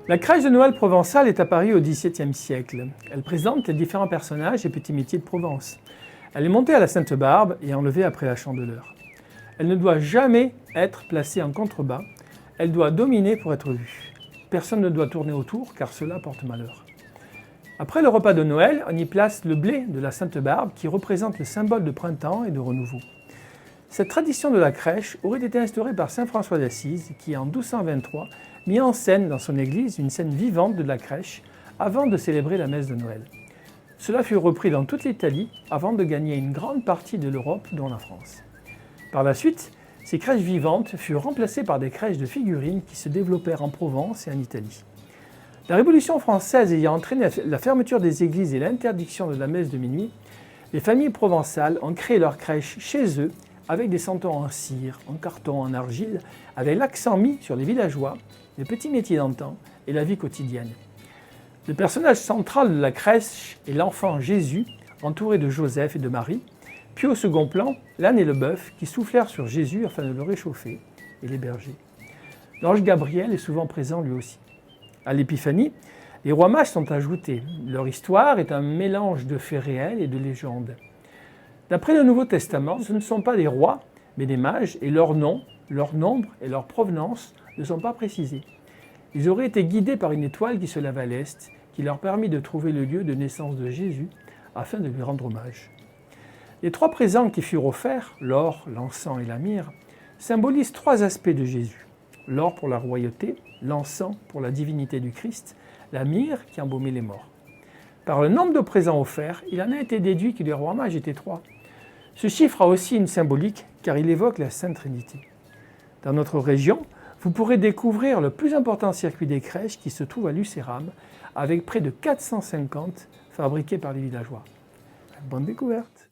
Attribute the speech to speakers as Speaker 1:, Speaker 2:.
Speaker 1: La crèche de Noël provençale est apparue au XVIIe siècle. Elle présente les différents personnages et petits métiers de Provence. Elle est montée à la Sainte-Barbe et enlevée après la Chandeleur. Elle ne doit jamais être placée en contrebas. Elle doit dominer pour être vue. Personne ne doit tourner autour car cela porte malheur. Après le repas de Noël, on y place le blé de la Sainte-Barbe qui représente le symbole de printemps et de renouveau. Cette tradition de la crèche aurait été instaurée par saint François d'Assise qui, en 1223, mit en scène dans son église une scène vivante de la crèche avant de célébrer la messe de Noël. Cela fut repris dans toute l'Italie avant de gagner une grande partie de l'Europe, dont la France. Par la suite, ces crèches vivantes furent remplacées par des crèches de figurines qui se développèrent en Provence et en Italie. La Révolution française ayant entraîné la fermeture des églises et l'interdiction de la messe de minuit, les familles provençales ont créé leurs crèches chez eux avec des santons en cire, en carton, en argile, avec l'accent mis sur les villageois, les petits métiers d'antan et la vie quotidienne. Le personnage central de la crèche est l'enfant Jésus, entouré de Joseph et de Marie, puis au second plan, l'âne et le bœuf qui soufflèrent sur Jésus afin de le réchauffer, et les bergers. L'ange Gabriel est souvent présent lui aussi. À l'Épiphanie, les rois mages sont ajoutés. Leur histoire est un mélange de faits réels et de légendes. D'après le Nouveau Testament, ce ne sont pas des rois, mais des mages, et leur nom, leur nombre et leur provenance ne sont pas précisés. Ils auraient été guidés par une étoile qui se lève à l'est, qui leur permit de trouver le lieu de naissance de Jésus, afin de lui rendre hommage. Les trois présents qui furent offerts, l'or, l'encens et la myrrhe, symbolisent trois aspects de Jésus. L'or pour la royauté, l'encens pour la divinité du Christ, la myrrhe qui embaumait les morts. Par le nombre de présents offerts, il en a été déduit que les rois mages étaient trois. Ce chiffre a aussi une symbolique car il évoque la Sainte Trinité. Dans notre région, vous pourrez découvrir le plus important circuit des crèches qui se trouve à Lucéram, avec près de 450 fabriqués par les villageois. Bonne découverte!